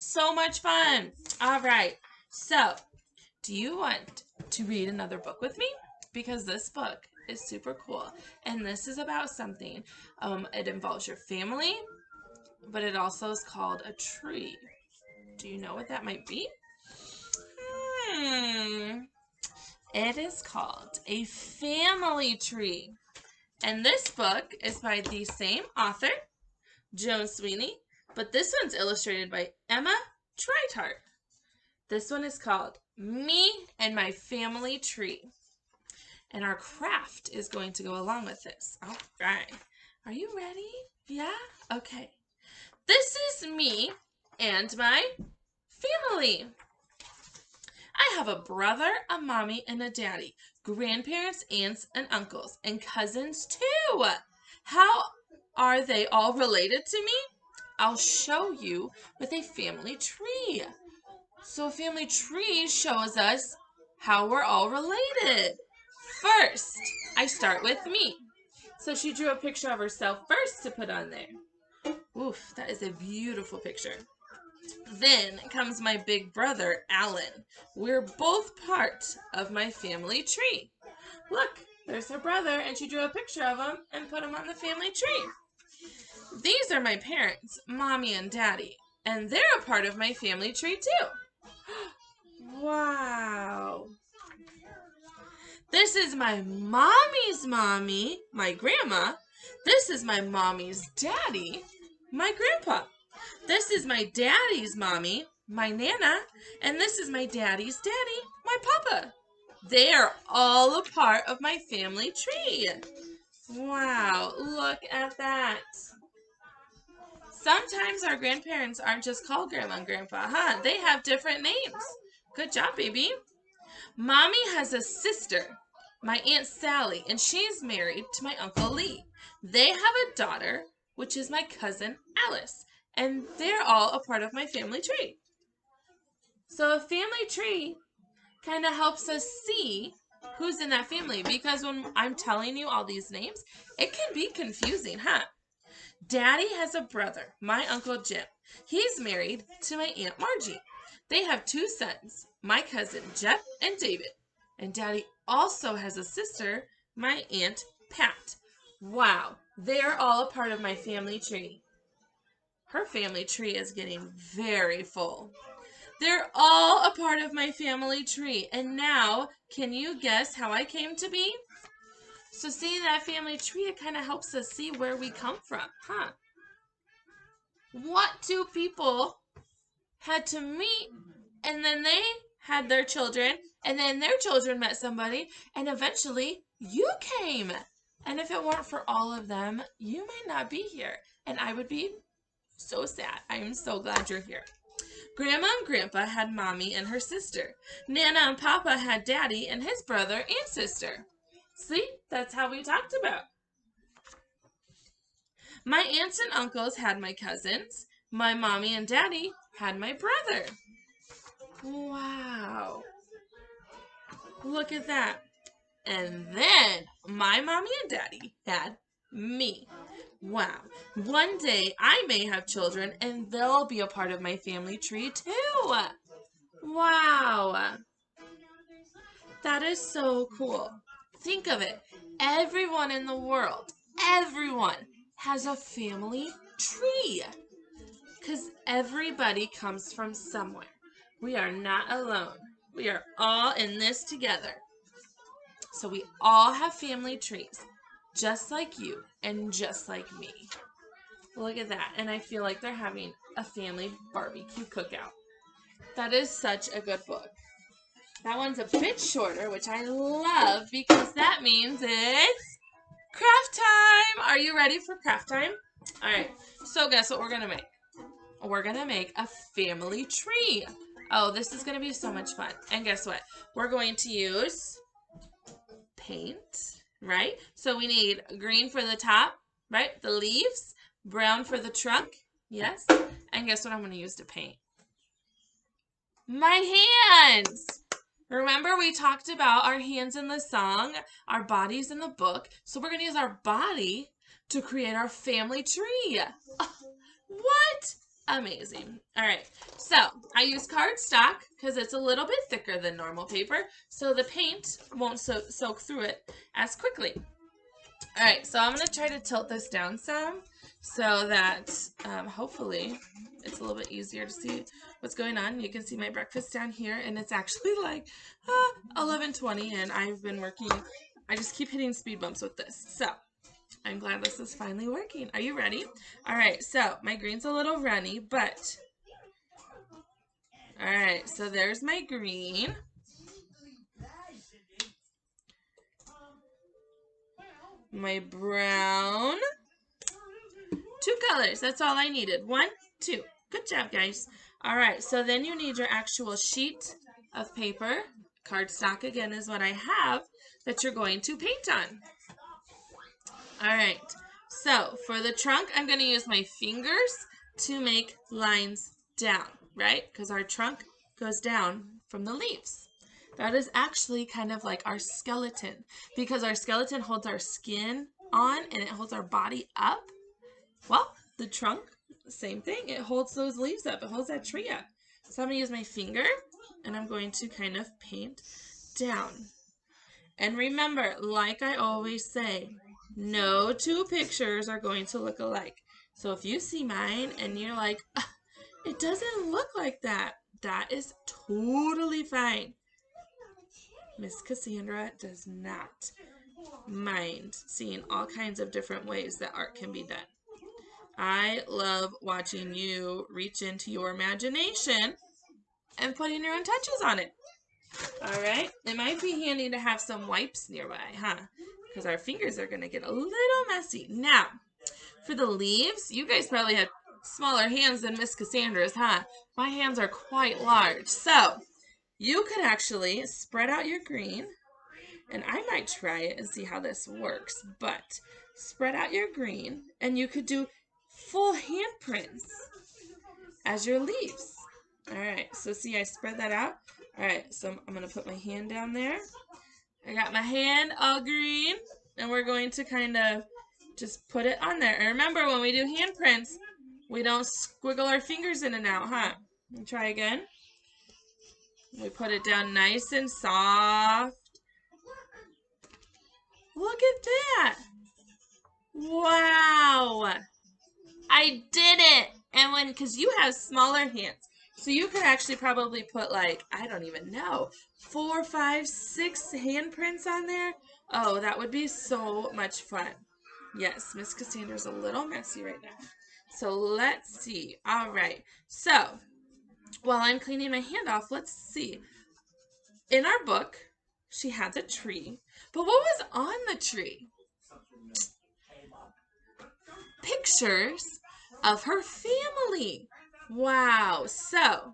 So much fun. All right. So, do you want to read another book with me? Because this book is super cool. And this is about something. It involves your family, but it also is called a tree. Do you know what that might be? It is called a family tree. And this book is by the same author, Joan Sweeney, but this one's illustrated by Emma Treithart. This one is called Me and My Family Tree. And our craft is going to go along with this. All right. Are you ready? Yeah? Okay. This is me and my family. I have a brother, a mommy, and a daddy. Grandparents, aunts, and uncles, and cousins too. How are they all related to me? I'll show you with a family tree. So a family tree shows us how we're all related. First, I start with me. So she drew a picture of herself first to put on there. Oof, that is a beautiful picture. Then comes my big brother, Alan. We're both part of my family tree. Look, there's her brother, and she drew a picture of him and put him on the family tree. These are my parents, Mommy and Daddy, and they're a part of my family tree too. Wow. This is my mommy's mommy, my grandma. This is my mommy's daddy, my grandpa. This is my daddy's mommy, my nana, and this is my daddy's daddy, my papa. They are all a part of my family tree. Wow, look at that. Sometimes our grandparents aren't just called Grandma and Grandpa, huh? They have different names. Good job, baby. Mommy has a sister, my Aunt Sally, and she's married to my Uncle Lee. They have a daughter, which is my cousin Alice, and they're all a part of my family tree. So a family tree kind of helps us see who's in that family, because when I'm telling you all these names, it can be confusing, huh? Daddy has a brother, my Uncle Jim. He's married to my Aunt Margie. They have two sons, my cousin Jeff and David. And Daddy also has a sister, my Aunt Pat. Wow, they're all a part of my family tree. Her family tree is getting very full. They're all a part of my family tree. And now, can you guess how I came to be? So seeing that family tree, it kind of helps us see where we come from, huh? What two people had to meet, and then they had their children, and then their children met somebody, and eventually you came. And if it weren't for all of them, you might not be here. And I would be so sad. I am so glad you're here. Grandma and Grandpa had Mommy and her sister. Nana and Papa had Daddy and his brother and sister. See, that's how we talked about. My aunts and uncles had my cousins. My Mommy and Daddy had my brother. Wow. Look at that. And then my Mommy and Daddy had me. Wow. One day I may have children and they'll be a part of my family tree too. Wow. That is so cool. Think of it. Everyone in the world, everyone has a family tree. Because everybody comes from somewhere. We are not alone. We are all in this together. So we all have family trees, just like you and just like me. Look at that. And I feel like they're having a family barbecue cookout. That is such a good book. That one's a bit shorter, which I love because that means it's craft time. Are you ready for craft time? All right. So guess what we're going to make? We're going to make a family tree. Oh, this is going to be so much fun. And guess what? We're going to use paint, right? So we need green for the top, right? The leaves, brown for the trunk, yes. And guess what I'm going to use to paint? My hands. Remember we talked about our hands in the song, our bodies in the book. So we're going to use our body to create our family tree. What? Amazing. All right, so I use cardstock because it's a little bit thicker than normal paper, so the paint won't soak through it as quickly. All right, so I'm going to try to tilt this down some so that hopefully it's a little bit easier to see what's going on. You can see my breakfast down here, and it's actually like 11:20, and I've been working. I just keep hitting speed bumps with this, so I'm glad this is finally working. Are you ready? All right, so my green's a little runny, but all right, so there's my green. My brown. 2 colors. That's all I needed. 1, 2. Good job, guys. All right, so then you need your actual sheet of paper. Cardstock, again, is what I have that you're going to paint on. All right, so for the trunk, I'm going to use my fingers to make lines down, right? Because our trunk goes down from the leaves. That is actually kind of like our skeleton, because our skeleton holds our skin on and it holds our body up. Well, the trunk, same thing. It holds those leaves up. It holds that tree up. So I'm going to use my finger, and I'm going to kind of paint down. And remember, like I always say, no 2 pictures are going to look alike. So if you see mine and you're like, it doesn't look like that, that is totally fine. Miss Cassandra does not mind seeing all kinds of different ways that art can be done. I love watching you reach into your imagination and putting your own touches on it. All right, it might be handy to have some wipes nearby, huh? Because our fingers are going to get a little messy. Now, for the leaves, you guys probably have smaller hands than Miss Cassandra's, huh? My hands are quite large. So, you could actually spread out your green, and I might try it and see how this works, but spread out your green, and you could do full handprints as your leaves. All right, so see, I spread that out. All right, so I'm going to put my hand down there. I got my hand all green, and we're going to kind of just put it on there. And remember, when we do handprints, we don't squiggle our fingers in and out, huh? Let me try again. We put it down nice and soft. Look at that. Wow. I did it. And because you have smaller hands, so you could actually probably put like, I don't even know, 4, 5, 6 handprints on there. Oh, that would be so much fun. Yes, Miss Cassandra's a little messy right now. So let's see. All right. So while I'm cleaning my hand off, let's see. In our book, she had the tree. But what was on the tree? Pictures of her family. Wow. So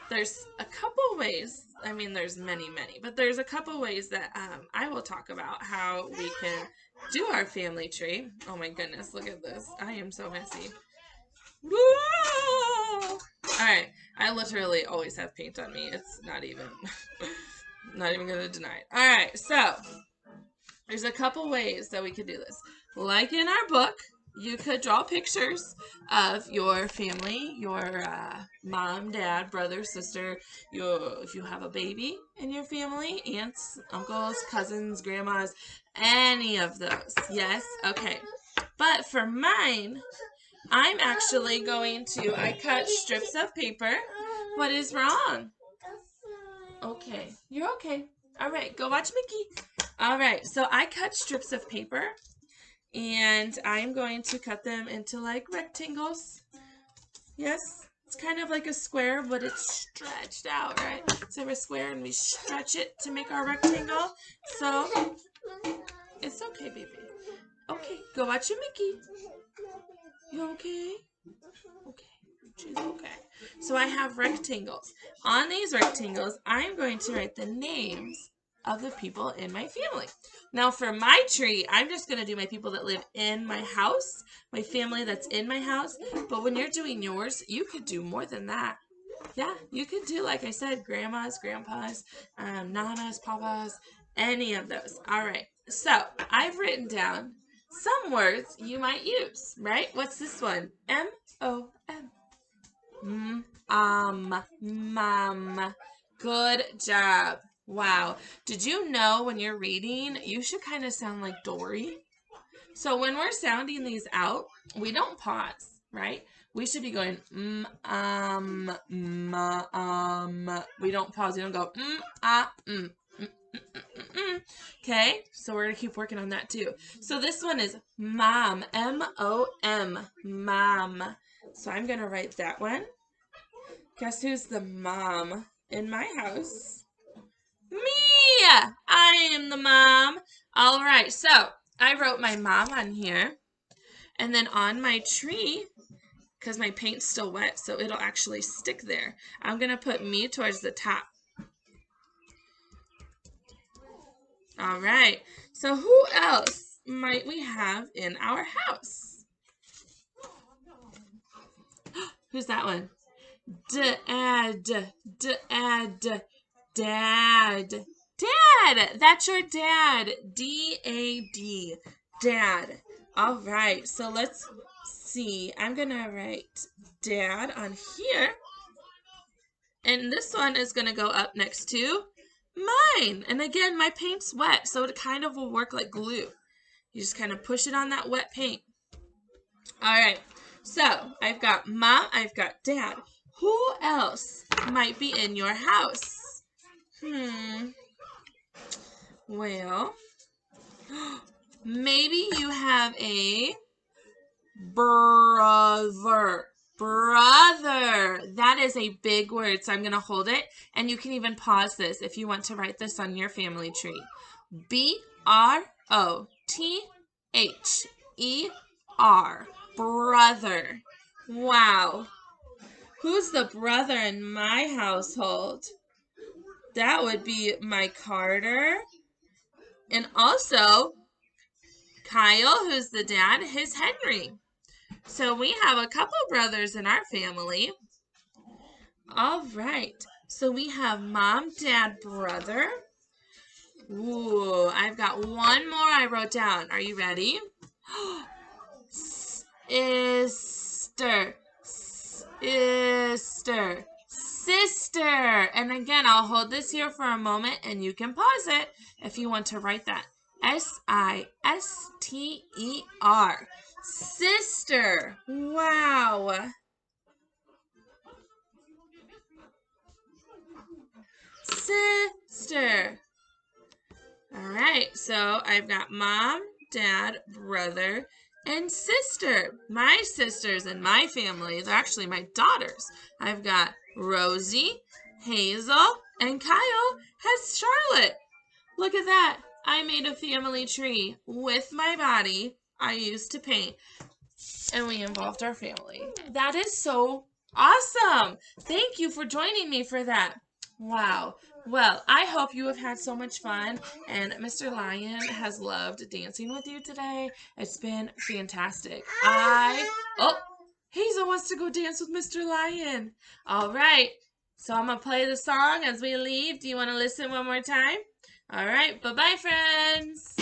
there's a couple ways. I mean, there's many, but there's a couple ways that I will talk about how we can do our family tree. Oh my goodness, look at this. I am so messy. Whoa! All right, I literally always have paint on me. It's not even gonna deny it. All right, so there's a couple ways that we could do this. Like in our book, you could draw pictures of your family, your mom, dad, brother, sister, if you have a baby in your family, aunts, uncles, cousins, grandmas, any of those. Yes? Okay. But for mine, I'm actually going to, I cut strips of paper. What is wrong? Okay. You're okay. All right. Go watch Mickey. All right. So I cut strips of paper. And I'm going to cut them into like rectangles. Yes, it's kind of like a square, but it's stretched out, right? So we're a square and we stretch it to make our rectangle. So it's okay, baby. Okay, go watch your Mickey. You okay? Okay, she's okay. So I have rectangles. On these rectangles, I'm going to write the names of the people in my family. Now for my tree, I'm just going to do my people that live in my house, my family that's in my house. But when you're doing yours, you could do more than that. Yeah, you could do, like I said, grandmas, grandpas, nanas, papas, any of those. All right, so I've written down some words you might use, right? What's this one? M-O-M. Mom. Good job. Wow. Did you know when you're reading, you should kind of sound like Dory? So when we're sounding these out, we don't pause, right? We should be going, We don't pause. We don't go, Okay, so we're going to keep working on that too. So this one is mom, M-O-M, mom. So I'm going to write that one. Guess who's the mom in my house? Me! I am the mom. All right, so I wrote my mom on here. And then on my tree, because my paint's still wet, so it'll actually stick there, I'm going to put me towards the top. All right, so who else might we have in our house? Who's that one? Dad. That's your dad. D-A-D. Dad. All right, so let's see. I'm going to write dad on here. And this one is going to go up next to mine. And again, my paint's wet, so it kind of will work like glue. You just kind of push it on that wet paint. All right, so I've got mom, I've got dad. Who else might be in your house? Well, maybe you have a brother. Brother. That is a big word, so I'm going to hold it. And you can even pause this if you want to write this on your family tree. B-R-O-T-H-E-R. Brother. Wow. Who's the brother in my household? That would be my Carter. And also, Kyle, who's the dad, his Henry. So we have a couple brothers in our family. All right. So we have mom, dad, brother. Ooh, I've got one more I wrote down. Are you ready? Sister. And again, I'll hold this here for a moment and you can pause it if you want to write that. S-I-S-T-E-R. Sister. Wow. Sister. All right, so I've got mom, dad, brother, and sister. My sisters in my family, they're actually my daughters. I've got Rosie, Hazel, and Kyle has Charlotte. Look at that. I made a family tree with my body I used to paint, and we involved our family. That is so awesome. Thank you for joining me for that. Wow. Well, I hope you have had so much fun, and Mr. Lion has loved dancing with you today. It's been fantastic. Hazel wants to go dance with Mr. Lion. All right. So I'm going to play the song as we leave. Do you want to listen one more time? All right. Bye-bye, friends.